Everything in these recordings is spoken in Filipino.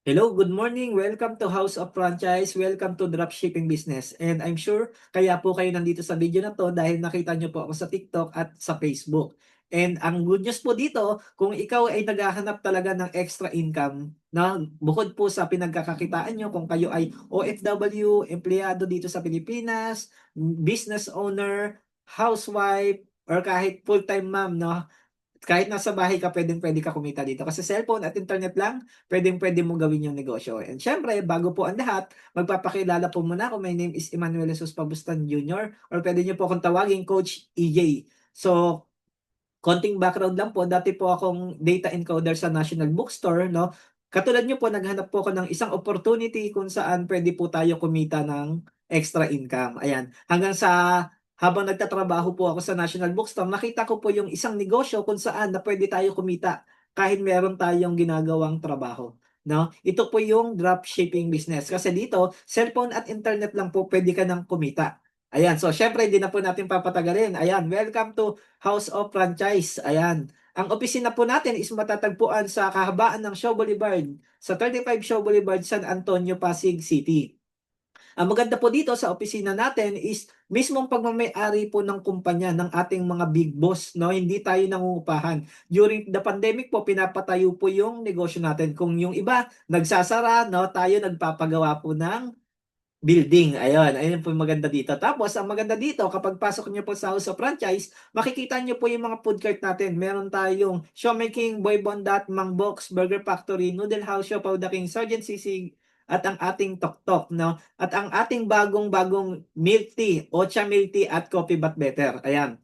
Hello, good morning. Welcome to House of Franchise. Welcome to Dropshipping Business. And I'm sure kaya po kayo nandito sa video na to dahil nakita nyo po ako sa TikTok at sa Facebook. And ang good news po dito, kung ikaw ay naghahanap talaga ng extra income, na bukod po sa pinagkakakitaan nyo, kung kayo ay OFW, empleyado dito sa Pilipinas, business owner, housewife, or kahit full-time mom, no? Kahit nasa bahay ka, pwedeng-pwede ka kumita dito. Kasi cellphone at internet lang, pwedeng-pwede mong gawin yung negosyo. And syempre, bago po ang lahat, magpapakilala po muna ako. My name is Emmanuel Jesus Pabustan Jr. or pwede niyo po akong tawagin Coach EJ. So, konting background lang po, dati po akong data encoder sa National Bookstore, no? Katulad niyo po, naghanap po ako ng isang opportunity kung saan pwede po tayo kumita ng extra income. Ayan. Hanggang sa habang nagtatrabaho po ako sa National Bookstore, nakita ko po yung isang negosyo kung saan na pwede tayo kumita kahit meron tayong ginagawang trabaho. No? Ito po yung dropshipping business. Kasi dito, cellphone at internet lang po pwede ka nang kumita. Ayan, so syempre hindi na po natin papatagalin. Ayan, welcome to House of Franchise. Ayan. Ang opisina po natin is matatagpuan sa kahabaan ng Shaw Boulevard, sa 35 Shaw Boulevard, San Antonio, Pasig City. Ang maganda po dito sa opisina natin is mismong pagmamay-ari po ng kumpanya ng ating mga big boss, no? Hindi tayo nangungupahan. During the pandemic po, pinapatayo po yung negosyo natin. Kung yung iba nagsasara, no, tayo nagpapagawa po ng building. Ayun, ayun po yung maganda dito. Tapos, ang maganda dito, kapag pasok niyo po sa House of Franchise, makikita niyo po yung mga food cart natin. Meron tayong Showmaking, Boy Bondat, Mang Box, Burger Factory, Noodle House, Siopaw the King, Sergeant Sisig, at ang ating Tok-Tok, no? At ang ating bagong-bagong milk tea, Ocha milk tea at coffee but better. Ayan.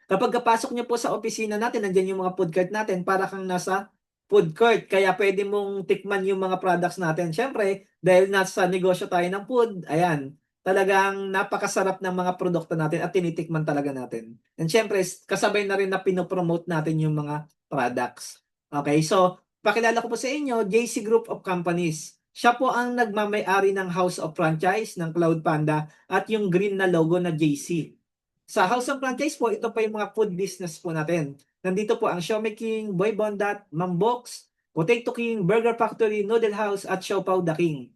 Kapag kapasok niyo po sa opisina natin, nandiyan yung mga food cart natin, para kang nasa food court. Kaya pwede mong tikman yung mga products natin. Siyempre, dahil nasa negosyo tayo ng food, ayan, talagang napakasarap ng mga produkto natin at tinitikman talaga natin. And siyempre, kasabay na rin na pinopromote natin yung mga products. Okay, so, pakilala ko po sa inyo, JC Group of Companies. Siya po ang nagmamay-ari ng House of Franchise ng Cloud Panda at yung green na logo na JC. Sa House of Franchise po, ito pa yung mga food business po natin. Nandito po ang Showmaking, Boy Bondat, Mambox, Potato King, Burger Factory, Noodle House, at Siopaw the King.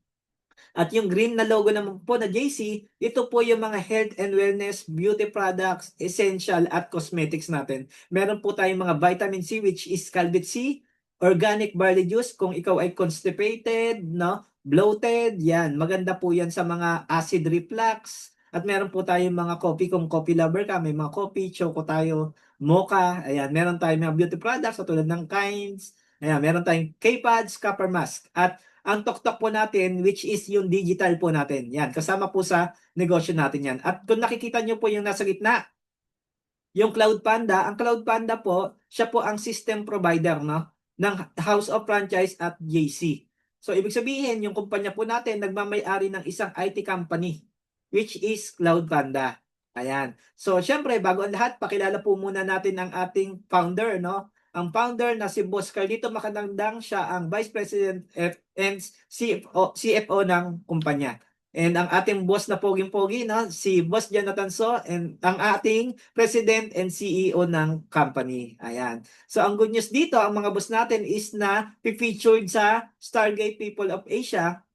At yung green na logo naman po na JC, ito po yung mga health and wellness, beauty products, essential at cosmetics natin. Meron po tayong mga vitamin C which is Calvit C, organic barley juice kung ikaw ay constipated, no? Bloated, yan. Maganda po yan sa mga acid reflux. At meron po tayong mga coffee kung coffee lover ka, may mga coffee, choco tayo, mocha, ayan. Meron tayong mga beauty products tulad ng Kinds, ayan. Meron tayong K-Pads, Copper Mask. At ang TokTok po natin, which is yung digital po natin. Yan, kasama po sa negosyo natin yan. At kung nakikita nyo po yung nasa gitna, yung Cloud Panda, ang Cloud Panda po, siya po ang system provider, no, ng House of Franchise at JC. So, ibig sabihin, yung kumpanya po natin, nagmamay-ari ng isang IT company, which is Cloud Panda. Ayan. So, syempre, bago ang lahat, pakilala po muna natin ang ating founder, no? Ang founder na si Boss Carlito Macandang, siya ang Vice President and CFO ng kumpanya. And ang ating boss na poging-pogi, no? Si Boss Jonathan So, and ang ating President and CEO ng company. Ayan. So ang good news dito, ang mga boss natin is na featured sa Stargate People of Asia,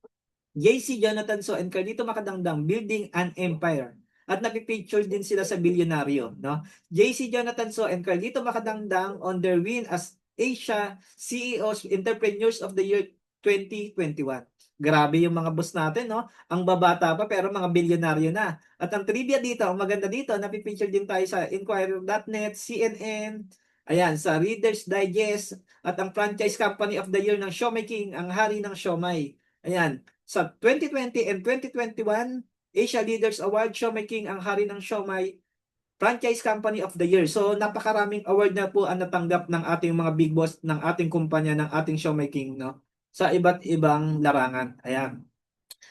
JC Jonathan So and Carlito Macadangdang Building an Empire. At napipicture din sila sa Bilyonaryo, no? JC Jonathan So and Carlito Macadangdang on their win as Asia CEOs Entrepreneurs of the Year 2021. Grabe yung mga boss natin, no? Ang babata pa pero mga bilyonaryo na. At ang trivia dito, ang maganda dito, napipicture din tayo sa Inquirer.net, CNN, ayan, sa Reader's Digest, at ang franchise company of the year ng Showmaking, ang hari ng Showmay. Ayan, sa 2020 and 2021, Asia Leaders Award, Showmaking, ang hari ng Showmay, Franchise Company of the Year. So, napakaraming award na po ang natanggap ng ating mga big boss, ng ating kumpanya, ng ating Showmaking, no? Sa iba't ibang larangan. Ayan.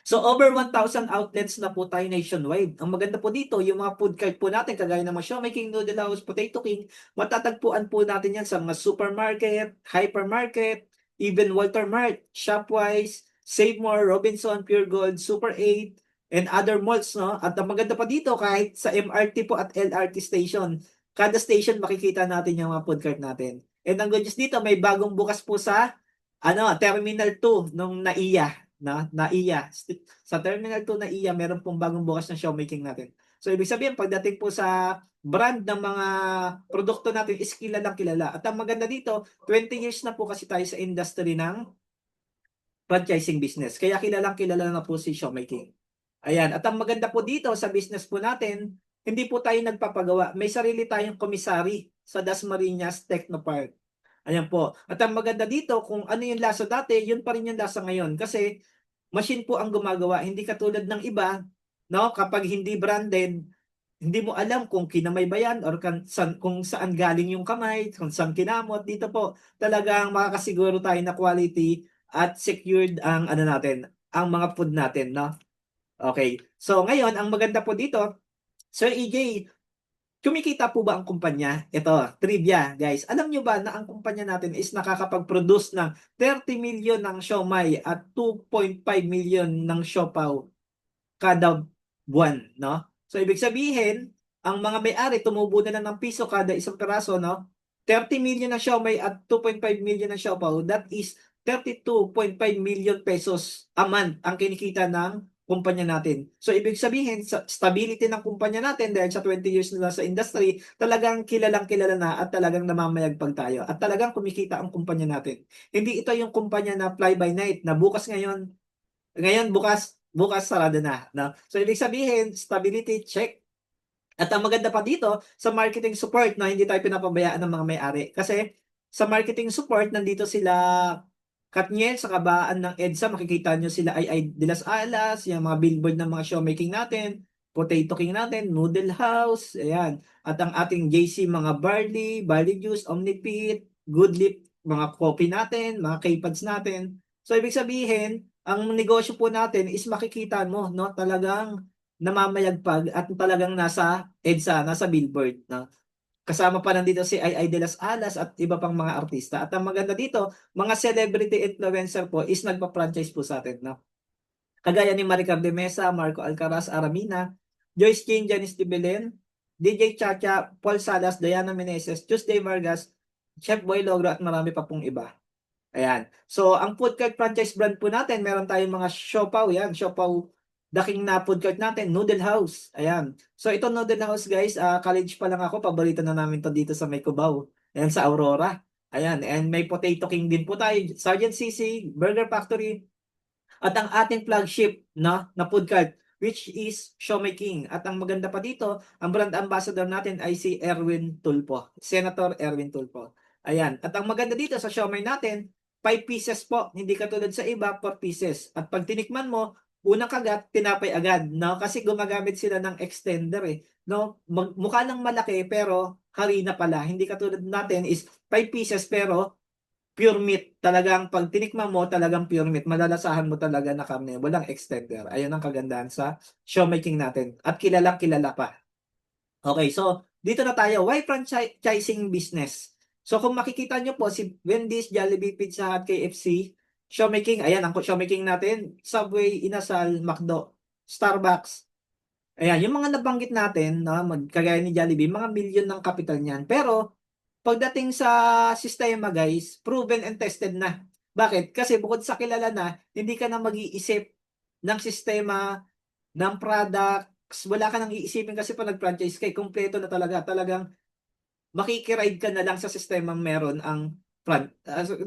So, over 1,000 outlets na po tayo nationwide. Ang maganda po dito, yung mga food cart po natin, kagaya ng mga Showmaking, Noodle House, Potato King, matatagpuan po natin yan sa mga supermarket, hypermarket, even Walter Mart, Shopwise, Save More, Robinson, Pure Gold, Super 8, and other malls, no? At ang maganda pa dito, kahit sa MRT po at LRT station, kada station makikita natin yung mga food cart natin. And ang good news dito, may bagong bukas po sa Terminal 2 nung NAIA, na NAIA. Sa Terminal 2 NAIA, meron pong bagong bukas na showmaking natin. So, ibig sabihin, pagdating po sa brand ng mga produkto natin is kilalang kilala. At ang maganda dito, 20 years na po kasi tayo sa industry ng franchising business. Kaya kilalang kilala na po si showmaking. Ayan. At ang maganda po dito sa business po natin, hindi po tayo nagpapagawa. May sarili tayong komisari sa Dasmariñas Technopark. Ayan po. At ang maganda dito, kung ano yung lasa dati, yun pa rin yung lasa ngayon. Kasi machine po ang gumagawa. Hindi katulad ng iba, no? Kapag hindi branded, hindi mo alam kung kinamay ba yan or kung saan galing yung kamay, kung saan kinamot. Dito po, talagang makakasiguro tayo na quality at secured ang ano natin, ang mga food natin, no? Okay. So ngayon, ang maganda po dito, Sir EJ, kumikita po ba ang kumpanya? Ito, trivia, guys. Alam nyo ba na ang kumpanya natin is nakakapag-produce ng 30 million ng siomai at 2.5 million ng siopaw kada buwan, no? So, ibig sabihin, ang mga may-ari tumubo na lang ng piso kada isang peraso, no? 30 million na siomai at 2.5 million na siopaw, that is 32.5 million pesos a month ang kinikita ng kumpanya natin. So, ibig sabihin, sa stability ng kumpanya natin dahil sa 20 years na sa industry, talagang kilalang kilala na at talagang namamayagpag tayo. At talagang kumikita ang kumpanya natin. Hindi ito yung kumpanya na fly by night na bukas ngayon, bukas sarado na, no? So ibig sabihin, stability check. At ang maganda pa dito sa marketing support na hindi tayo pinapabayaan ng mga may-ari. Kasi sa marketing support nandito sila Katniel sa kabaan ng EDSA, makikita nyo sila ay de las Alas, yung mga billboard ng mga showmaking natin, Potato King natin, Noodle House, ayan. At ang ating JC mga Barley Juice, Omnipit, Goodlip, mga coffee natin, mga K-Pads natin. So ibig sabihin, ang negosyo po natin is makikita mo, no, talagang namamayagpag at talagang nasa EDSA, nasa billboard, no. Kasama pa nandito si Ay de las Alas at iba pang mga artista. At ang maganda dito, mga celebrity influencer po is nagpa-franchise po sa atin, no? Kagaya ni Maricar de Mesa, Marco Alcaraz Aramina, Joyce King, Janice de Belen, DJ Chacha, Paul Salas, Diana Meneses, Tuesday Vargas, Chef Boy Logro at marami pa pong iba. Ayan. So, ang food cart franchise brand po natin, meron tayong mga siopaw, yan, siopaw daking na food cart natin, Noodle House. Ayan. So, ito Noodle House, guys, college pa lang ako, paborito na namin to dito sa May Cubao. Ayan, sa Aurora. Ayan, and may Potato King din po tayo, Sergeant CC, Burger Factory, at ang ating flagship na food cart, which is Siomai King. At ang maganda pa dito, ang brand ambassador natin ay si Erwin Tulfo, Senator Erwin Tulfo. Ayan. At ang maganda dito sa siomai natin, 5 pieces po. Hindi katulad sa iba, 4 pieces. At pag tinikman mo, unang kagat, tinapay agad. No? Kasi gumagamit sila ng extender eh. No? Mukha lang malaki pero harina pala. Hindi katulad natin is 5 pieces pero pure meat. Talagang pag tinikman mo, talagang pure meat. Malalasahan mo talaga na karne. Walang extender. Ayun ang kagandahan sa siomai king natin. At kilalang kilala pa. Okay, so dito na tayo. Why franchising business? So kung makikita nyo po, si Wendy's, Jollibee, Pizza Hut, KFC, Siomai King, ayan, ang Siomai King natin, Subway, Inasal, McDo, Starbucks. Ayan, yung mga nabanggit natin, no, kagaya ni Jollibee, mga milyon ng kapital niyan. Pero pagdating sa sistema, guys, proven and tested na. Bakit? Kasi bukod sa kilala na, hindi ka na mag-iisip ng sistema, ng products, wala ka nang iisipin kasi pag nag-franchise kay kumpleto na talaga. Talagang makikiride ka na lang sa sistemang meron ang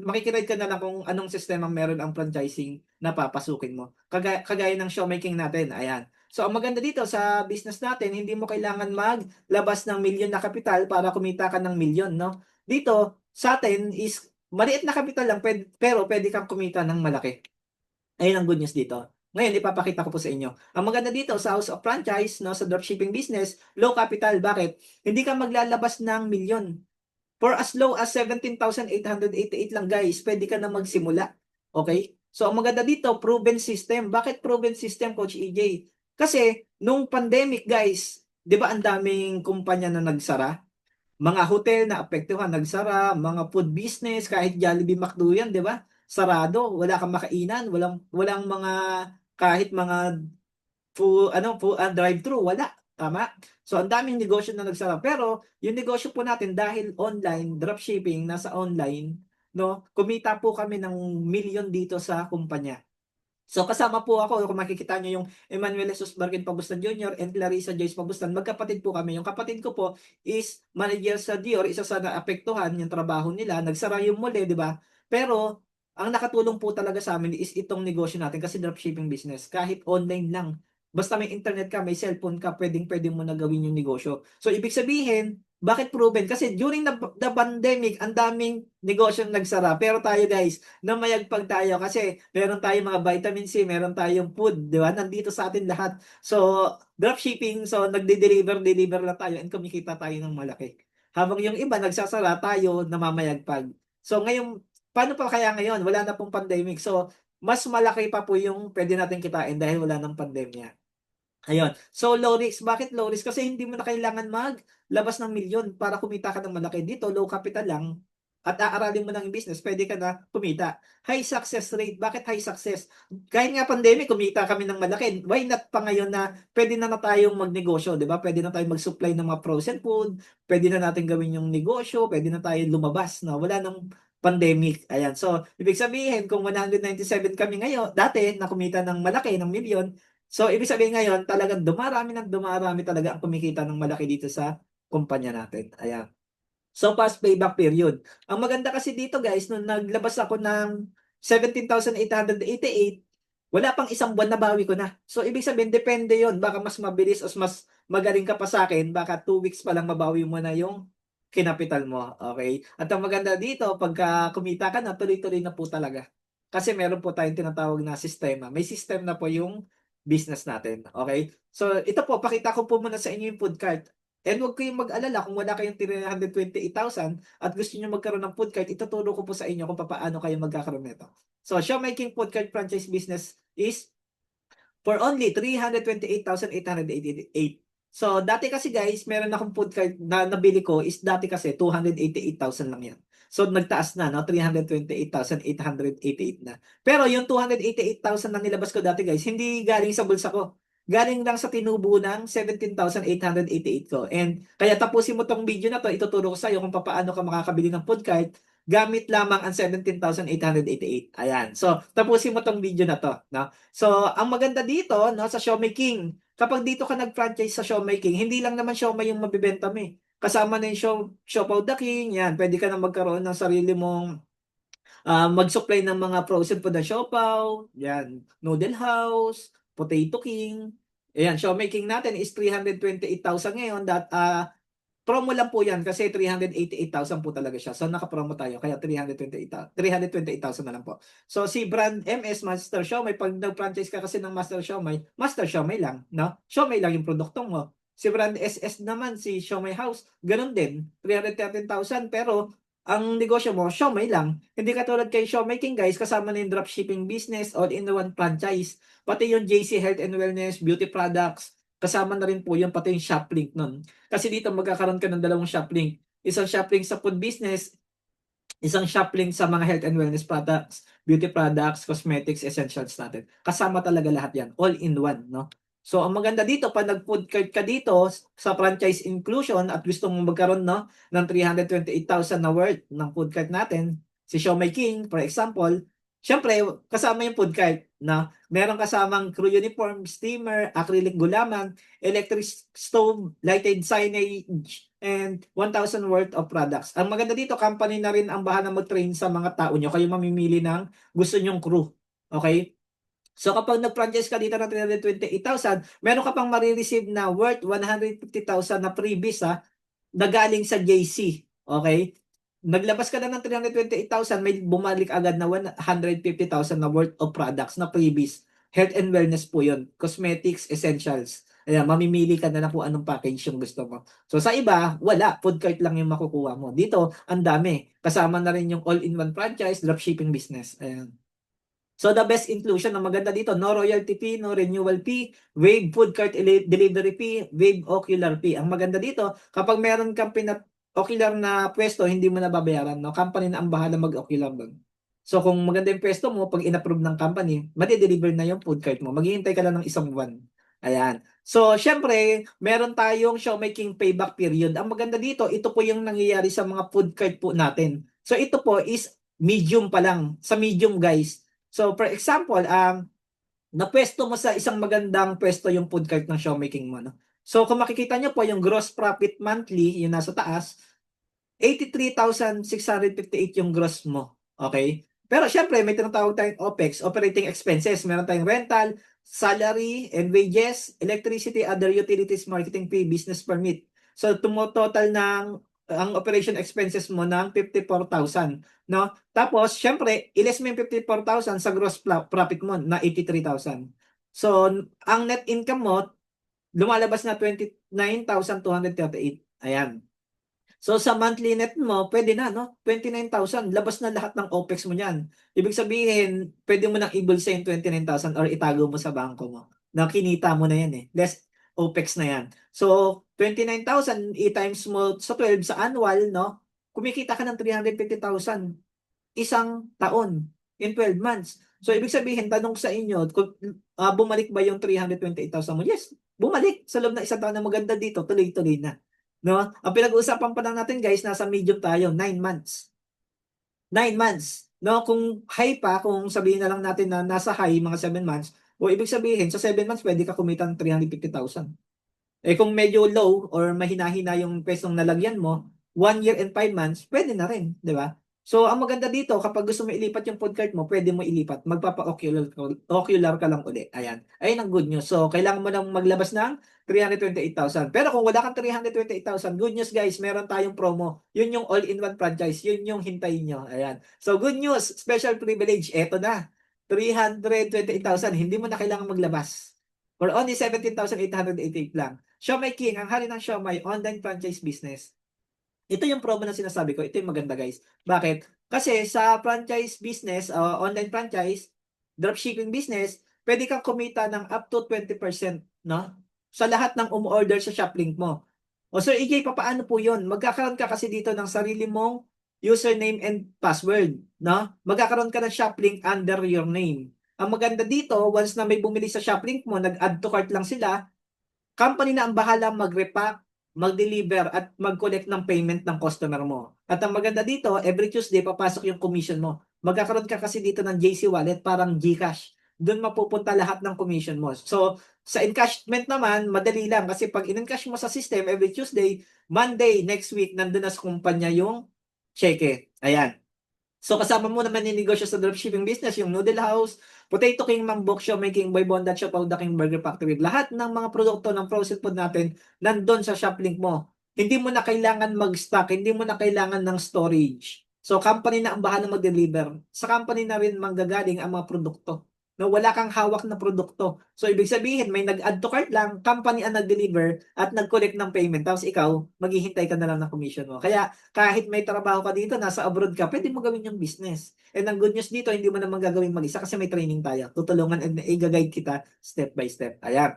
makikiride ka na lang kung anong sistemang meron ang franchising na papasukin mo. Kagaya ng showmaking natin. Ayan. So, ang maganda dito sa business natin, hindi mo kailangan maglabas ng milyon na kapital para kumita ka ng milyon, no? Dito, sa atin is maliit na kapital lang, pero pwede kang kumita ng malaki. Ayun ang good news dito. Ngayon, ipapakita ko po sa inyo. Ang maganda dito sa House of Franchise, no, sa dropshipping business, low capital. Bakit? Hindi ka maglalabas ng milyon. For as low as 17,888 lang, guys, pwede ka na magsimula. Okay? So, ang maganda dito, proven system. Bakit proven system, Coach EJ? Kasi, nung pandemic, guys, di ba ang daming kumpanya na nagsara? Mga hotel na apektuhan, nagsara, mga food business, kahit Jollibee, McDo yan, di ba? Sarado, wala kang makainan, walang mga kahit mga drive-thru, wala. Tama? So, ang daming negosyo na nagsara. Pero, yung negosyo po natin dahil online, dropshipping, nasa online, no, kumita po kami ng milyon dito sa kumpanya. So kasama po ako, kung makikita nyo yung Emmanuel Jesus Barkin Pabustan Jr. and Clarissa Joyce Pabustan, magkapatid po kami. Yung kapatid ko po is manager sa Dior, isa sa naapektuhan yung trabaho nila, nagsara yung muli, di ba? Pero ang nakatulong po talaga sa amin is itong negosyo natin kasi dropshipping business. Kahit online lang, basta may internet ka, may cellphone ka, pwedeng-pwede mo na gawin yung negosyo. So ibig sabihin, bakit proven? Kasi during the pandemic, ang daming negosyo nagsara. Pero tayo guys, namayagpag tayo kasi meron tayong mga vitamin C, meron tayong food, di ba? Nandito sa atin lahat. So, dropshipping, so deliver lang tayo and kumikita tayo ng malaki. Habang yung iba nagsasara, tayo namamayagpag. So, ngayon, paano pa kaya ngayon? Wala na pong pandemic. So, mas malaki pa po yung pwede natin kitain dahil wala ng pandemya. Ayun. So, low risk. Bakit low risk? Kasi hindi mo na kailangan maglabas ng milyon para kumita ka ng malaki. Dito, low capital lang at aaralin mo ng business, pwede ka na kumita. High success rate. Bakit high success? Kahit nga pandemic, kumita kami ng malaki. Why not pa ngayon na pwede na tayong magnegosyo, di ba? Pwede na tayong mag-supply ng mga frozen food, pwede na natin gawin yung negosyo, pwede na tayong lumabas na wala nang pandemic. Ayan. So, ibig sabihin, kung 197 kami ngayon, dati na kumita ng malaki, ng milyon, so, ibig sabihin ngayon, talagang dumarami talaga ang kumikita ng malaki dito sa kumpanya natin. Ayan. So, fast payback period. Ang maganda kasi dito guys, nung naglabas ako ng 17,888, wala pang isang buwan na bawi ko na. So, ibig sabihin, depende yon. Baka mas mabilis o mas magaling ka pa sa akin, baka 2 weeks pa lang mabawi mo na yung kinapital mo. Okay? At ang maganda dito, pagka kumita ka na, tuloy-tuloy na po talaga. Kasi meron po tayong tinatawag na sistema. May system na po yung business natin. Okay? So, ito po, pakita ko po muna sa inyo yung food cart. And huwag kayong mag-alala kung wala kayong 328,000 at gusto niyo magkaroon ng food cart, ituturo ko po sa inyo kung paano kayo magkakaroon nito. So, Siya Making Food Cart Franchise Business is for only 328,888. So, dati kasi guys, meron akong food cart na nabili ko is dati kasi 288,000 lang yan. So, nagtaas na, no? 328,888 na. Pero yung 288,000 na nilabas ko dati guys, hindi galing sa bulsa ko. Galing lang sa tinubo ng 17,888 ko. And kaya tapusin mo tong video na to, ituturo ko sa iyo kung paano ka makakabili ng food cart gamit lamang ang 17,888. Ayan. So, tapusin mo tong video na to, no? So, ang maganda dito, no, sa Xiaomi King, kapag dito ka nag-franchise sa Xiaomi King, hindi lang naman Xiaomi yung mabibenta mo eh. Kasama na yung Siopaw the King, yan. Pwede ka na magkaroon ng sarili mong mag-supply ng mga frozen food na siopaw, yan, Noodle House, Potato King. Ayan, Xiaomi King natin is 328,000 ngayon. Promo lang po yan kasi 388,000 po talaga siya. So naka-promo tayo kaya 328,000 na lang po. So si brand MS Master Xiaomi, pag nag-franchise ka kasi ng Master Xiaomi lang, no? Xiaomi lang yung produkto mo. Si brand SS naman, si Xiaomi House, ganun din, 313,000 pero ang negosyo mo, Xiaomi lang. Hindi katulad kay Xiaomi King guys, kasama na yung dropshipping business, all-in-one franchise, pati yung JC Health and Wellness, beauty products, kasama na rin po yung pati yung Shoplink nun. Kasi dito magkakaroon ka ng dalawang shop link. Isang shop link sa food business, isang shop link sa mga health and wellness products, beauty products, cosmetics, essentials natin. Kasama talaga lahat yan. All in one, no? So, ang maganda dito, pag nag-food cart ka dito sa franchise inclusion at gusto mong magkaroon no, ng 328,000 na worth ng food cart natin, si Xiaomi King, for example, syempre, kasama yung food cart, no? Meron kasamang crew uniform, steamer, acrylic gulaman, electric stove, lighted signage, and 1,000 worth of products. Ang maganda dito, company na rin ang bahala mag-train sa mga tao nyo. Kayo mamimili ng gusto nyong crew. Okay? So kapag nag-franchise ka dito ng 328,000, meron ka pang marireceive na worth 150,000 na freebies na galing sa JC. Okay? Naglabas ka na ng 328,000, may bumalik agad na 150,000 na worth of products na freebies. Health and wellness po yun. Cosmetics, essentials. Ayan, mamimili ka na lang kung anong package yung gusto mo. So sa iba, wala. Food cart lang yung makukuha mo. Dito, ang dami. Kasama na rin yung all-in-one franchise, dropshipping business. Ayan. So the best inclusion, ang maganda dito, no royalty fee, no renewal fee, waive food cart delivery fee, waive ocular fee. Ang maganda dito, kapag meron kang ocular na pwesto, hindi mo na babayaran, no? Company na ang bahala mag-ocular doon. So kung maganda yung pwesto mo, pag in-approve ng company, madi-deliver na yung food cart mo. Maghihintay ka lang ng isang buwan. Ayan. So, syempre, meron tayong Xiaomi King payback period. Ang maganda dito, ito po yung nangyayari sa mga food cart po natin. So, ito po is medium pa lang. Sa medium, guys. So, for example, napwesto mo sa isang magandang pwesto yung food cart ng showmaking mo, no? So, kung makikita nyo po, yung gross profit monthly, yung nasa taas, 83,658 yung gross mo. Okay? Pero syempre, may tinatawag tayong OPEX, operating expenses. Meron tayong rental, salary and wages, electricity, other utilities, marketing fee, business permit. So, tumototal ng ang operation expenses mo ng 54,000, no? Tapos, syempre, iles mo yung 54,000 sa gross profit mo na 83,000. So, ang net income mo, lumalabas na 29,238. Ayan. So sa monthly net mo, pwede na, no? 29,000, labas na lahat ng OPEX mo niyan. Ibig sabihin, pwede mo nang ibulsa yung 29,000 or itago mo sa bangko mo. Na kinita mo na yan eh. Less OPEX na yan. So, 29,000 i-times mo sa 12 sa annual, no? Kumikita ka ng 350,000 isang taon in 12 months. So, ibig sabihin, tanong sa inyo, kung bumalik ba yung 328,000 mo? Yes, bumalik sa loob ng isang taon na maganda dito, tuloy-tuloy na. No? Ang pinag-uusapan pa lang natin, guys, nasa medium tayo, 9 months. 9 months. No? Kung high pa, kung sabihin na lang natin na nasa high, mga 7 months, o ibig sabihin, sa 7 months, pwede ka kumita ng 350,000. Eh kung medyo low or mahina-hina yung pesong nalagyan mo, 1 year and 5 months, pwede na rin, di ba? So, ang maganda dito, kapag gusto mo ilipat yung food cart mo, pwede mo ilipat. Magpapa-ocular ka lang uli. Ayan. Ayun ang good news. So, kailangan mo nang maglabas ng 328,000. Pero kung wala kang 328,000, good news guys, meron tayong promo. Yun yung all-in-one franchise. Yun yung hintayin nyo. Ayan. So, good news, special privilege. Eto na. 328,000. Hindi mo na kailangan maglabas. For only 17,888 lang. Siomai King, ang hari ng Siomai, online franchise business. Ito yung promo na sinasabi ko. Ito yung maganda, guys. Bakit? Kasi sa franchise business, online franchise, dropshipping business, pwede kang kumita ng up to 20%, no? Sa lahat ng umu-order sa Shoplink mo. O Sir EJ, papaano po yun? Magkakaroon ka kasi dito ng sarili mong username and password, no? Magkakaroon ka ng Shoplink under your name. Ang maganda dito, once na may bumili sa Shoplink mo, nag-add to cart lang sila, company na ang bahala mag-repack, mag-deliver at mag-collect ng payment ng customer mo. At ang maganda dito, every Tuesday papasok yung commission mo. Magkakaroon ka kasi dito ng JC Wallet, parang GCash. Doon mapupunta lahat ng commission mo. So, sa encashment naman, madali lang kasi pag in-encash mo sa system every Tuesday, Monday, next week, nandun na sa kumpanya yung cheque. Ayan. So kasama mo naman yung negosyo sa dropshipping business, yung Noodle House, Potato King, Mambok, Siomai King, Boy Bondat, Siopaw, The King Burger Factory. Lahat ng mga produkto ng frozen food natin nandun sa Shoplink mo. Hindi mo na kailangan mag-stock, hindi mo na kailangan ng storage. So company na ang bahala mag-deliver. Sa company na rin manggagaling ang mga produkto. No, wala kang hawak na produkto. So ibig sabihin, may nag-add to cart lang, company ang nag-deliver at nag-collect ng payment. Tapos ikaw, maghihintay ka na lang ng commission mo. Kaya kahit may trabaho ka dito, nasa abroad ka, pwede mo gawin yung business. And ang good news dito, hindi mo naman gagawin mag-isa kasi may training tayo. Tutulungan and i-guide kita step by step. Ayan.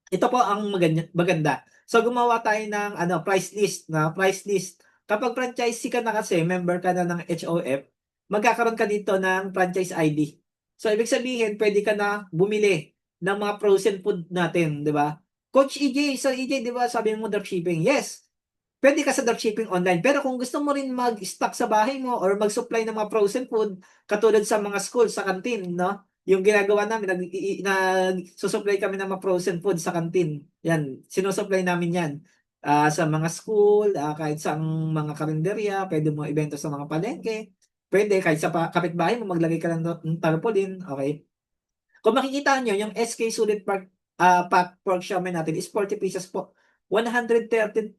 Ito po ang maganda. So gumawa tayo ng price list na price list. Kapag franchisee ka na kasi, member ka na ng HOF, magkakaroon ka dito ng franchise ID. So ibig sabihin, pwede ka na bumili ng mga frozen food natin, di ba? Coach EJ, Sir EJ, di ba sabi mo dropshipping? Yes, pwede ka sa dropshipping online. Pero kung gusto mo rin mag-stock sa bahay mo or mag-supply ng mga frozen food, katulad sa mga school, sa kantin, no? Yung ginagawa namin, nag-susupply kami ng mga frozen food sa kantin. Yan, sinusupply namin yan. Sa mga school, kahit sa mga karinderya, pwede mo ibenta sa mga palengke. Pwede, kahit sa kapitbahay mo, maglagay ka ng tarpaulin. Okay? Kung makikita nyo, yung SK Sulit Pack Pork Shaman natin is 40 pieces po. 113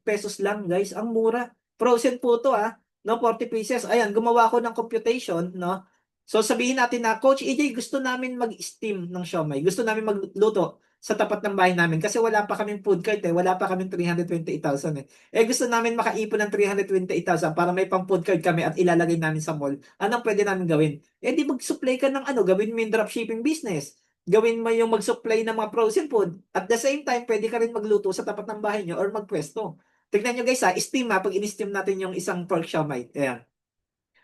pesos lang, guys. Ang mura. Frozen po to, no, 40 pieces. Ayan, gumawa ako ng computation, no. So sabihin natin na, Coach EJ, gusto namin mag-steam ng siomai. Gusto namin magluto sa tapat ng bahay namin kasi wala pa kaming food cart wala pa kaming 328,000 gusto namin makaipon ng 328,000 para may pang food cart kami at ilalagay namin sa mall. Anong pwede namin gawin? Di mag-supply ka ng gawin mo yung dropshipping business. Gawin mo yung mag-supply ng mga frozen food. At the same time, pwede ka rin magluto sa tapat ng bahay nyo or magpwesto. Tignan nyo guys steam pag in-steam natin yung isang pork siomai. Ayan.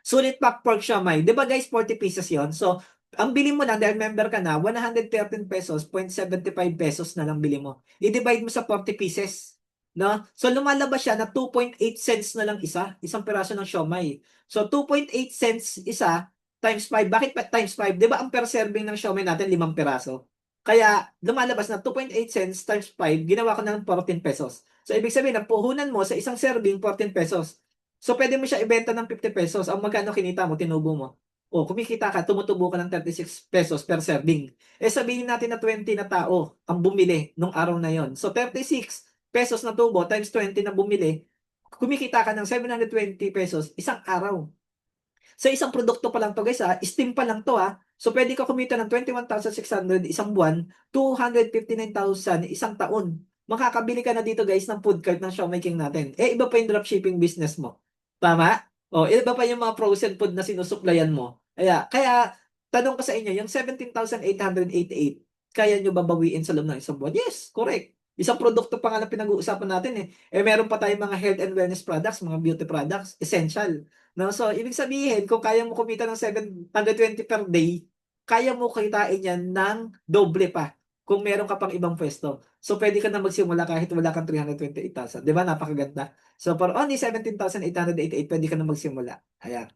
Sulit pack pork siomai. Di ba guys, 40 pieces yon. So, ang bili mo lang, dahil member ka na, 113 pesos, 0.75 pesos na lang bili mo. I-divide mo sa 40 pieces. no? So lumalabas siya na 2.8 cents na lang isang piraso ng siomai. So 2.8 cents isa times 5. Bakit pa times 5? 'Di ba ang per serving ng siomai natin 5 piraso? Kaya lumalabas na 2.8 cents times 5, ginawa ko ng 14 pesos. So ibig sabihin, ang puhunan mo sa isang serving 14 pesos. So pwede mo siya ibenta ng 50 pesos. Ang magkano kinita mo, tinubo mo. O kumikita ka, tumutubo ka ng 36 pesos per serving. Eh sabihin natin na 20 na tao ang bumili nung araw na yon. So 36 pesos na tubo times 20 na bumili, kumikita ka ng 720 pesos isang araw. Sa isang produkto pa lang to guys steam pa lang to So pwede ka kumita ng 21,600 isang buwan, 259,000 isang taon. Makakabili ka na dito guys ng food cart ng Xiaomi King natin. Eh iba pa yung dropshipping business mo. Tama? O iba pa yung mga frozen food na sinusuplayan mo. Kaya tanong ko sa inyo, yung 17,888, kaya nyo babawiin sa loob ng isang buwan? Yes, correct. Isang produkto pa nga na pinag-uusapan natin eh. Meron pa tayong mga health and wellness products, mga beauty products, essential. No? So, ibig sabihin, kung kaya mo kumita ng 720 per day, kaya mo kitain yan ng doble pa kung meron ka pang ibang pwesto. So, pwede ka na magsimula kahit wala kang 328,000. Di ba? Napakaganda. So, for only 17,888, pwede ka na magsimula. Ayan.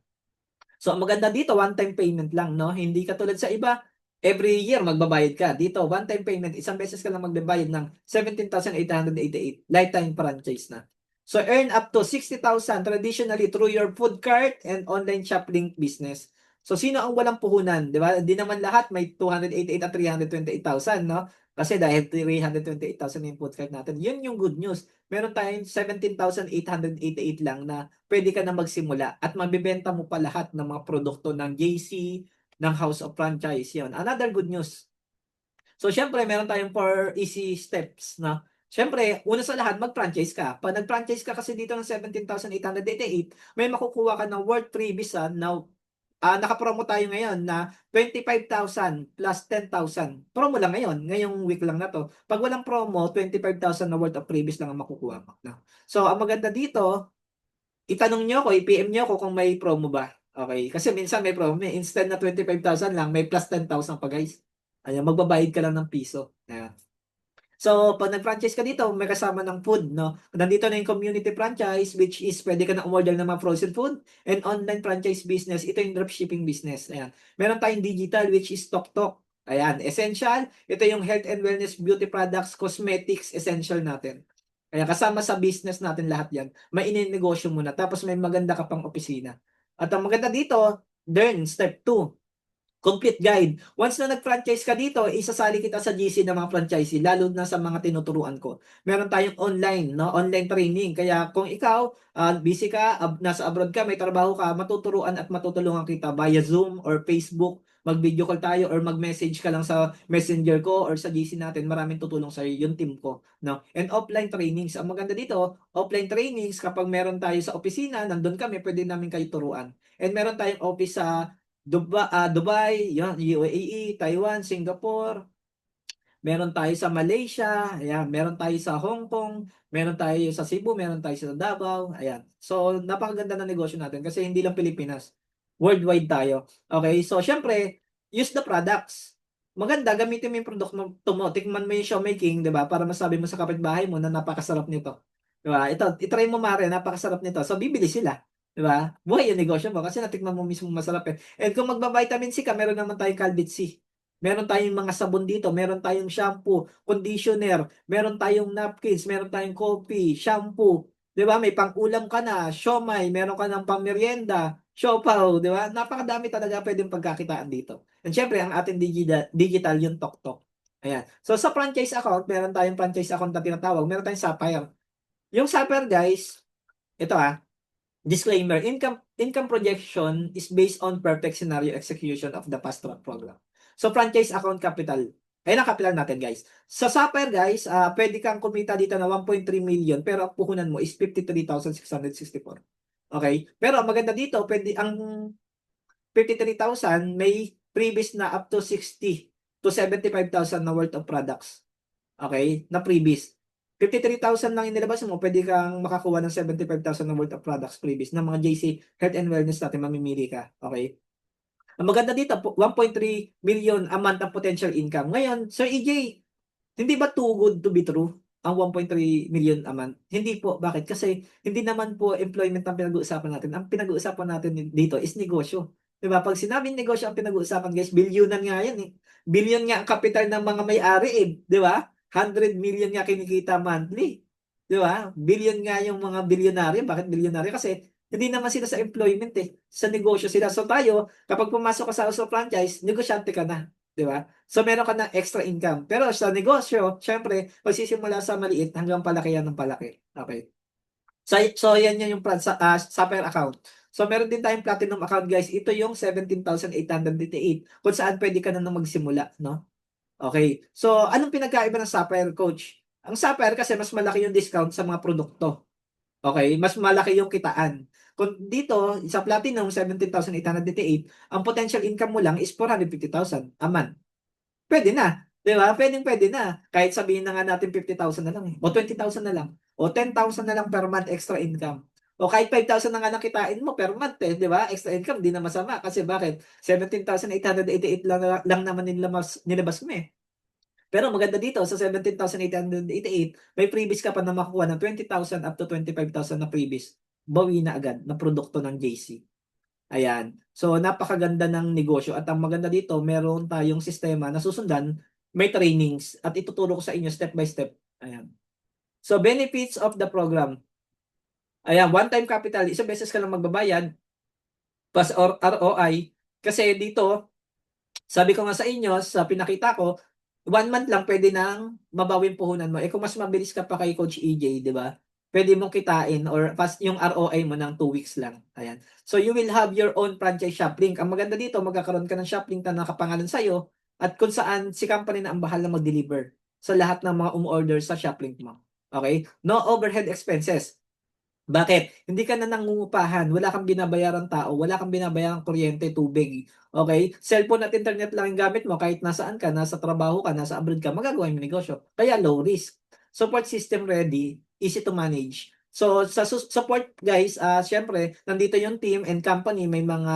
So, ang maganda dito, one-time payment lang, no? Hindi katulad sa iba, every year magbabayad ka. Dito, one-time payment, isang beses ka lang magbabayad ng 17,888. Lifetime franchise na. So, earn up to 60,000 traditionally through your food cart and online shop link business. So, sino ang walang puhunan? Di ba? Hindi naman lahat may 288 at 328,000, no? Kasi dahil 328,000 yung food cart natin. Yun yung good news. Meron tayong 17,888 lang na pwede ka na magsimula at mabibenta mo pa lahat ng mga produkto ng JC, ng House of Franchise. Yun. Another good news. So, syempre, meron tayong 4 easy steps na syempre, una sa lahat, mag-franchise ka. Pag nag-franchise ka kasi dito ng 17,888, may makukuha ka ng worth freebies na naka-promo tayo ngayon na 25,000 plus 10,000. Promo lang ngayon. Ngayong week lang na to. Pag walang promo, 25,000 na worth of freebies lang ang makukuha mo. No? So, ang maganda dito, itanong nyo ako, i-PM nyo ako kung may promo ba. Okay? Kasi minsan may promo. Instead na 25,000 lang, may plus 10,000 pa guys. Ayan, magbabayad ka lang ng piso. Ayan. So, pag nag-franchise ka dito, may kasama ng food, no? Nandito na yung community franchise, which is pwede ka na umorder ng mga frozen food, and online franchise business, ito yung dropshipping business. Ayan. Meron tayong digital, which is TokTok. Ayan. Essential, ito yung health and wellness, beauty products, cosmetics, essential natin. Kaya kasama sa business natin lahat yan. May ininegosyo mo na, tapos may maganda ka pang opisina. At ang maganda dito, learn, step 2. Complete guide. Once na nag-franchise ka dito, isasali kita sa GC ng mga franchisee, lalo na sa mga tinuturuan ko. Meron tayong online, no? Online training. Kaya kung ikaw, busy ka, nasa abroad ka, may trabaho ka, matuturuan at matutulungan kita via Zoom or Facebook. Mag-video call tayo or mag-message ka lang sa messenger ko or sa GC natin. Maraming tutulong sa iyo, yung team ko. No? And offline trainings. Ang maganda dito, offline trainings, kapag meron tayo sa opisina, nandun kami, pwede namin kayo turuan. And meron tayong office sa Dubai, yan, UAE, Taiwan, Singapore. Meron tayo sa Malaysia, ayan, meron tayo sa Hong Kong, meron tayo sa Cebu, meron tayo sa Davao, ayan. So, napakaganda ng negosyo natin kasi hindi lang Pilipinas, worldwide tayo. Okay, so syempre, use the products. Maganda, gamitin mo yung product mo, tikman mo yung Xiaomi King, di ba? Para masabi mo sa kapitbahay mo na napakasarap nito. Di ba? Ito, itry mo mare, napakasarap nito. So, bibili sila. Di ba? Buhay yung negosyo mo kasi natikman mo mismo masarap eh. And kung magba-vitamin C ka, meron naman tayong Calbit C. Meron tayong mga sabon dito, meron tayong shampoo, conditioner, meron tayong napkins, meron tayong coffee, shampoo. 'Di ba? May pang-ulam ka na, siomai, meron ka ng pang-merienda, siopaw, 'di ba? Napakadami talaga pwedeng pagkakitaan dito. And syempre, ang ating digital yung TokTok. Ayan. So sa franchise account, meron tayong franchise account na tinatawag, meron tayong Sapphire. Yung Sapphire, guys, ito disclaimer, income projection is based on perfect scenario execution of the fast track program. So franchise account capital. Ayun ang capital natin guys. Sa Sapphire guys, pwede kang kumita dito na 1.3 million pero ang puhunan mo is 53,664. Okay? Pero ang maganda dito, pwede ang 53,000 may previous na up to 60 to 75,000 na worth of products. Okay? Na previous. 53,000 lang inilabas mo, pwede kang makakuha ng 75,000 na worth of products previous ng mga JC Health and Wellness natin, mamimili ka. Okay? Ang maganda dito, 1.3 million a month ang potential income. Ngayon, Sir EJ, hindi ba too good to be true? ang 1.3 million a month? Hindi po. Bakit? Kasi hindi naman po employment ang pinag-uusapan natin. Ang pinag-uusapan natin dito is negosyo. 'Di ba? Pag sinabing negosyo ang pinag-uusapan, guys, bilyonan nga 'yan eh. Billion nga ang kapital ng mga may-ari eh, 'di ba? 100 million nga kinikita monthly. 'Di ba? Billion nga yung mga bilyonaryo. Bakit bilyonaryo? Kasi hindi naman sila sa employment eh. Sa negosyo sila. So tayo, kapag pumasok ka sa house of franchise, negosyante ka na. 'Di ba? So meron ka ng extra income. Pero sa negosyo, syempre, magsisimula sa maliit hanggang palaki yan ng palaki. Okay. So yan yung Sapphire account. So meron din tayong Platinum account, guys. Ito yung 17,888 kung saan pwede ka na magsimula, no? Okay. So anong pinagkaiba ng Sapphire, coach? Ang Sapphire kasi mas malaki yung discount sa mga produkto. Okay, mas malaki yung kitaan. Kung dito sa Platinum 17,888, ang potential income mo lang is 450,000 a month. Pwede na, 'di ba? Puwedeng-puwede na. Kahit sabihin na nga natin 50,000 na lang, eh, o 20,000 na lang, o 10,000 na lang per month extra income. O kahit 5,000 na nga lang kitain mo per month, eh, 'di ba? Extra income 'di na masama kasi bakit? 17,888 lang naman nilabas mo, eh. Pero maganda dito sa 17,888 may freebies ka pa na makukuha ng 20,000 up to 25,000 na freebies. Bawi na agad na produkto ng JC. Ayan. So, napakaganda ng negosyo at ang maganda dito, meron tayong sistema na susundan, may trainings at ituturo ko sa inyo step by step. Ayan. So, benefits of the program. Ayan, one-time capital, isang beses ka lang magbabayad, plus or ROI. Kasi dito, sabi ko nga sa inyo, sa pinakita ko, 1 month lang pwede nang mabawi yung puhunan mo. Eh kung mas mabilis ka pa kay Coach EJ, 'di ba? Pwede mong kitain or fast yung ROI mo ng 2 weeks lang. Ayan. So you will have your own franchise shop link. Ang maganda dito, magkakaroon ka ng shop link na nakapangalan sa'yo at kung saan si company na ang bahala mag-deliver sa lahat ng mga umorder sa shop link mo. Okay? No overhead expenses. Bakit? Hindi ka na nangungupahan, wala kang binabayarang tao, wala kang binabayarang kuryente, tubig, okey? Cellphone at internet lang yung gamit mo kahit nasaan ka, nasa trabaho ka, nasa abroad ka, magagawa mo yung negosyo. Kaya low risk. Support system ready, easy to manage. So sa support, guys, siyempre nandito yung team and company, may mga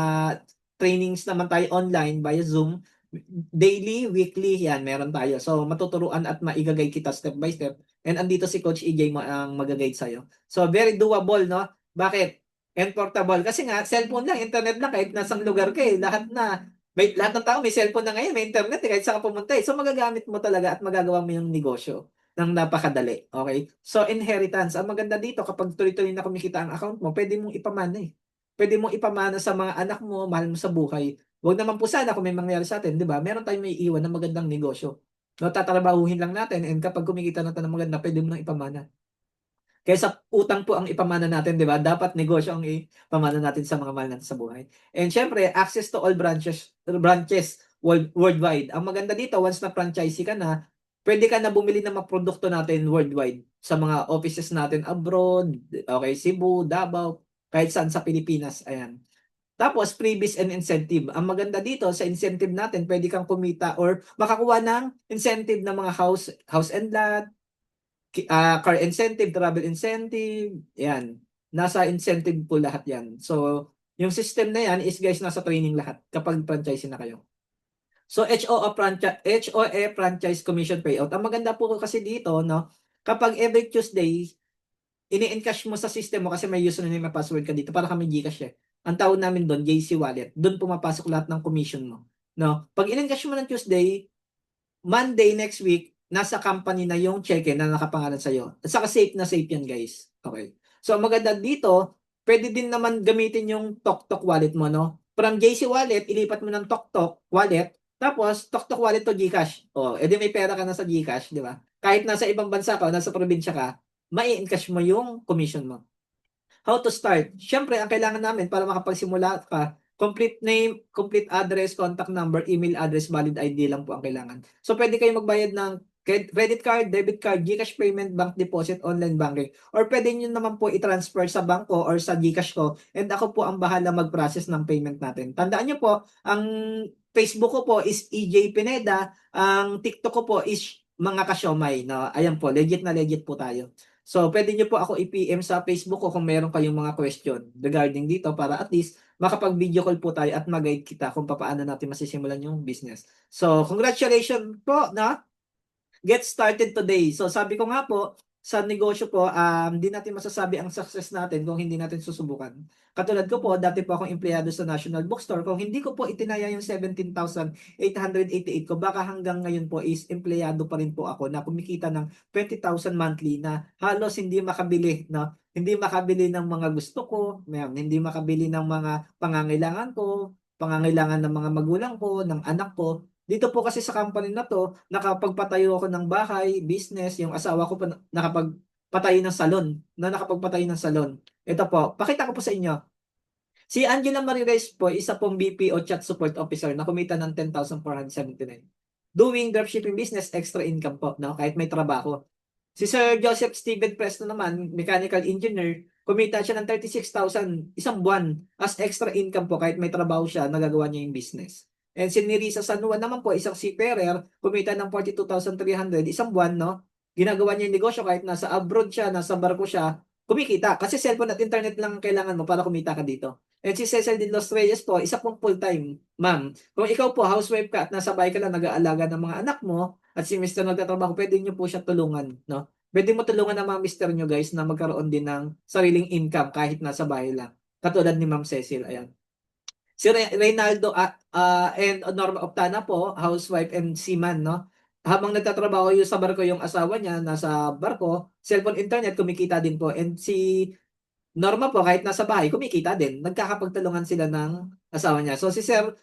trainings naman tayo online via Zoom. Daily, weekly, yan meron tayo. So matuturuan at maigagay kita step by step and andito si Coach EJ ang maga-guide sa'yo. So very doable, no? Bakit? And portable. Kasi nga, cellphone lang, internet lang, kahit nasang lugar ka eh. Lahat ng tao may cellphone na ngayon, may internet eh, kahit saan ka pumunta eh. So magagamit mo talaga at magagawa mo yung negosyo ng napakadali. Okay? So inheritance. Ang maganda dito, kapag tuloy-tuloy na kumikita ang account mo, pwede mong ipamana eh. Pwede mong ipamana sa mga anak mo, mahal mo sa buhay. Huwag naman po sana kung may mangyari sa atin, di ba? Meron tayong may iwan na magandang negosyo. No, tatrabahuhin lang natin and kapag kumikita na tayo ng maganda, pwede mo nang ipamana. Kaysa utang po ang ipamana natin, 'di ba? Dapat negosyo ang ipamana natin sa mga mahal natin sa buhay. And syempre, access to all branches worldwide. Ang maganda dito, once na franchisee ka na, pwede ka na bumili ng mga produkto natin worldwide sa mga offices natin abroad, okay, Cebu, Davao, kahit saan sa Pilipinas. Ayan. Tapos freebies and incentive. Ang maganda dito sa incentive natin, pwede kang kumita or makakuha ng incentive ng mga house and lot, car incentive, travel incentive, yan. Nasa incentive po lahat yan. So, yung system na yan is guys, nasa training lahat kapag franchising na kayo. So, HOA franchise commission payout. Ang maganda po kasi dito, no, kapag every Tuesday, ini-encash mo sa system mo kasi may username at password ka dito para kami GCash eh. Ang tawag namin doon, JC Wallet. Doon pumapasok lahat ng commission mo. No? Pag in-encash mo ng Tuesday, Monday next week, nasa company na yung check-in na nakapangalan sa'yo. At saka safe na safe yan, guys. Okay. So, maganda dito, pwede din naman gamitin yung TokTok wallet mo, no? From JC Wallet, ilipat mo ng TokTok wallet, tapos TokTok wallet to GCash. O, edi may pera ka na sa GCash, di ba? Kahit nasa ibang bansa ka o nasa probinsya ka, mai-encash mo yung commission mo. How to start? Siyempre, ang kailangan namin para makapagsimula ka, complete name, complete address, contact number, email address, valid ID lang po ang kailangan. So, pwede kayo magbayad ng credit card, debit card, GCash payment, bank deposit, online banking. Or pwede nyo naman po i-transfer sa banko or sa GCash ko. And ako po ang bahala mag-process ng payment natin. Tandaan nyo po, ang Facebook ko po is EJ Pineda. Ang TikTok ko po is mga kasyomay. No? Ayan po, legit na legit po tayo. So, pwede nyo po ako i-PM sa Facebook ko kung meron kayong mga question regarding dito para at least makapag-video call po tayo at mag-guide kita kung paano natin masisimulan yung business. So, congratulations po na get started today. So sabi ko nga po, sa negosyo po, hindi natin masasabi ang success natin kung hindi natin susubukan. Katulad ko po, dati po akong empleyado sa National Bookstore. Kung hindi ko po itinaya yung 17,888 ko, baka hanggang ngayon po is empleyado pa rin po ako na kumikita ng 20,000 monthly na halos hindi makabili, no? Hindi makabili ng mga gusto ko, hindi makabili ng mga pangangailangan ko, pangangailangan ng mga magulang ko, ng anak ko. Dito po kasi sa company na to, nakapagpatayo ako ng bahay, business, yung asawa ko pa nakapagpatayo ng salon, nakapagpatayo ng salon. Ito po, pakita ko po sa inyo. Si Angela Marie Reyes po, isa pong VP o Chat Support Officer na kumita ng 10,479. Doing dropshipping business, extra income po, no? Kahit may trabaho. Si Sir Joseph Steven Presto naman, mechanical engineer, kumita siya ng 36,000 isang buwan as extra income po kahit may trabaho siya, nagagawa niya yung business. And si Nerissa San Juan naman po, isang seafarer, kumita ng 42,300 isang buwan, no? Ginagawa niya yung negosyo kahit nasa abroad siya, nasa barko siya, kumikita. Kasi cellphone at internet lang ang kailangan mo para kumita ka dito. And si Cecil de los Reyes po, isa pong full-time, ma'am. Kung ikaw po, housewife ka at nasa bahay ka lang, nag-aalaga ng mga anak mo, at si Mr. nagtatrabaho, pwede niyo po siya tulungan, no? Pwede mo tulungan ng mga mister nyo guys na magkaroon din ng sariling income kahit nasa bahay lang. Katulad ni Ma'am Cecil, ayan. Si Reynaldo and Norma Optana po, housewife and seaman, no? Habang nagtatrabaho yung sa barko yung asawa niya, nasa barko, cellphone internet, kumikita din po. And si Norma po, kahit nasa bahay, kumikita din. Nagkakapagtulungan sila ng asawa niya. So si Sir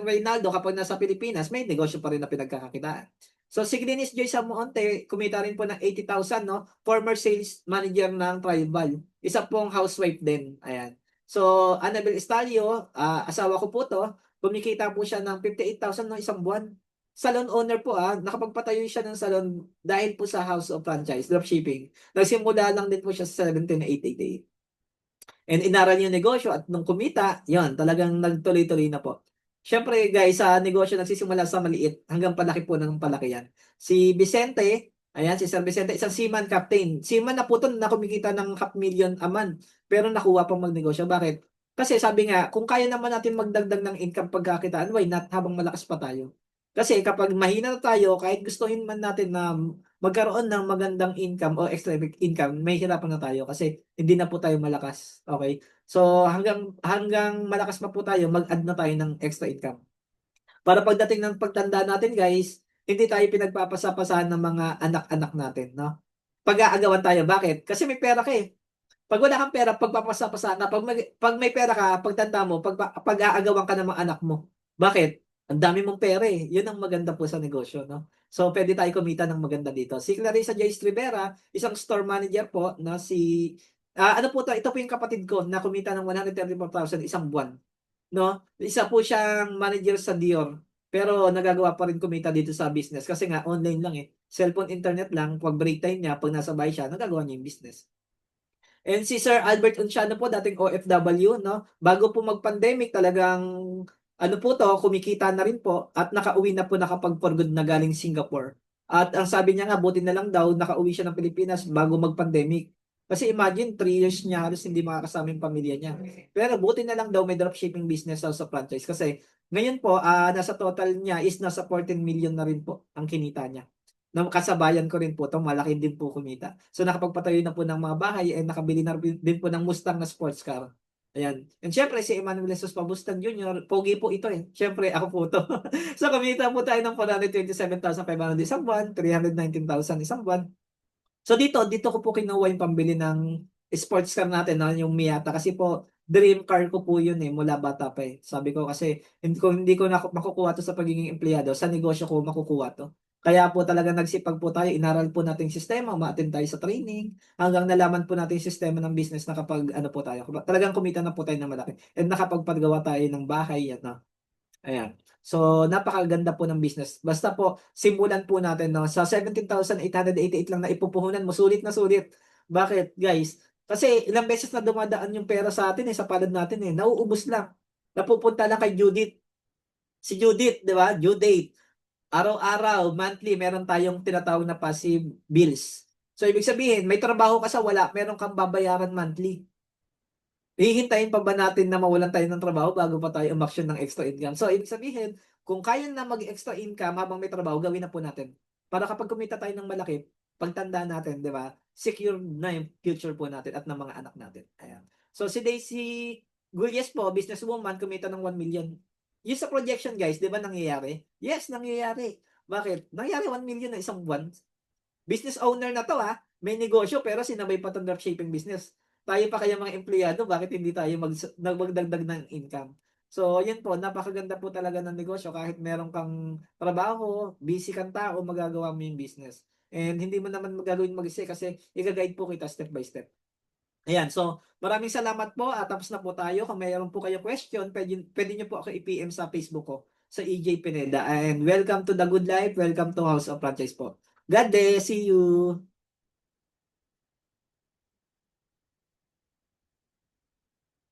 Reynaldo, kapag nasa Pilipinas, may negosyo pa rin na pinagkakakitaan. So si Glenis Joy Samuonte, kumita rin po ng 80,000, no? Former sales manager ng Tribal. Isa pong housewife din. Ayan. So Annabel Estalio, asawa ko po to, kumikita po siya ng 58,000 ng isang buwan. Salon owner po, nakapagpatayo siya ng salon dahil po sa House of Franchise, dropshipping. Nagsimula lang din po siya sa 17,888. And inaral yung negosyo at nung kumita, yon talagang nagtuloy-tuloy na po. Siyempre guys, sa negosyo nagsisimula sa maliit hanggang palaki po ng palaki yan. Si Vicente, ayan si Sir Vicente, isang seaman captain. Seaman na po to na kumikita ng 500,000 a month. Pero nakuha pang magnegosyo. Bakit? Kasi sabi nga, kung kaya naman natin magdagdag ng income pagkakitaan, why not habang malakas pa tayo? Kasi kapag mahina na tayo, kahit gustuhin man natin na magkaroon ng magandang income o extra income, may hirapan na tayo kasi hindi na po tayo malakas. Okay? So hanggang malakas pa po tayo, mag-add na tayo ng extra income. Para pagdating ng pagtanda natin, guys, hindi tayo pinagpapasapasahan ng mga anak-anak natin, no? Pag-aagawan tayo. Bakit? Kasi may pera ka eh. Pag wala kang pera, pagpapasapasahan ka. Pag may pera ka, pagtanda mo, pag-aagawan ka ng mga anak mo. Bakit? Ang dami mong pera eh. Yun ang maganda po sa negosyo, no? So, pwede tayo kumita ng maganda dito. Si Clarissa Joyce Rivera, isang store manager po na ano po to? Ito po yung kapatid ko na kumita ng 134,000 isang buwan, no? Isa po siyang manager sa Dior. Pero nagagawa pa rin kumita dito sa business kasi nga online lang eh. Cellphone internet lang, pag break time niya, pag nasa bahay siya, nagagawa niya yung business. And si Sir Albert Unciano po, dating OFW, no? Bago po mag-pandemic, talagang ano po to, kumikita na rin po at nakauwi na po nakapag-for good na galing Singapore. At ang sabi niya nga, buti na lang daw, nakauwi siya ng Pilipinas bago mag-pandemic. Kasi imagine, 3 years niya halos hindi makakasama yung pamilya niya. Pero buti na lang daw may dropshipping business daw sa franchise. Kasi ngayon po, nasa total niya is nasa 14 million na rin po ang kinita niya na kasabayan ko rin po 'to, malaki din po kumita. So nakapagpatayo na po ng mga bahay and nakabili na din po ng Mustang na sports car. Ayan. And syempre si Emmanuel Jesus Pabustan Jr., pogi po ito eh. Syempre ako po to. So kumita po tayo ng 427,500 isang buwan, 319,000 isang buwan. So dito ko po kinuha yung pambili ng sports car natin na yung Miata kasi po dream car ko po yun eh mula bata pa eh. Sabi ko kasi hindi ko na makukuha to sa pagiging empleyado, sa negosyo ko makukuha to. Kaya po talaga nagsipag po tayo, inaral po natin yung sistema, ma-attend tayo sa training, hanggang nalaman po natin yung sistema ng business na kapag ano po tayo, talagang kumita na po tayo ng malaki. And nakapagpagawa tayo ng bahay, ano, ayan. So, napakaganda po ng business. Basta po, simulan po natin, no? Sa 17,888 lang na ipupuhunan mo, sulit na sulit. Bakit, guys? Kasi ilang beses na dumadaan yung pera sa atin, sa palad natin, nauubos lang. Napupunta lang kay Judith. Si Judith, di ba? Due date. Araw-araw, monthly, meron tayong tinatawag na passive bills. So, ibig sabihin, may trabaho ka sa wala, meron kang babayaran monthly. Hihintayin pa ba natin na mawalan tayo ng trabaho bago pa tayo umaksyon ng extra income? So, ibig sabihin, kung kaya na mag-extra income habang may trabaho, gawin na po natin. para kapag kumita tayo ng malaki, pagtanda natin, di ba? Secure na yung future po natin at ng mga anak natin. Ayan. So si Daisy Gulles po, businesswoman, kumita ng 1 million. Yung sa projection guys, di ba nangyayari? Yes, nangyayari. Bakit? Nangyayari 1 million na isang buwan. Business owner na to ha. May negosyo pero sinabay pa itong dropshipping business. Tayo pa kaya mga empleyado, bakit hindi tayo magdagdag ng income? So, yun po, napakaganda po talaga ng negosyo kahit meron kang trabaho, busy kang tao, magagawa mo yung business. And hindi mo naman magagawin mag-isa kasi i-guide po kita step by step. Ayan, so maraming salamat po at tapos na po tayo. Kung mayroon po kayo question, pwede nyo po ako i-PM sa Facebook ko, sa EJ Pineda. And welcome to The Good Life, welcome to House of Franchise po. God bless, see you!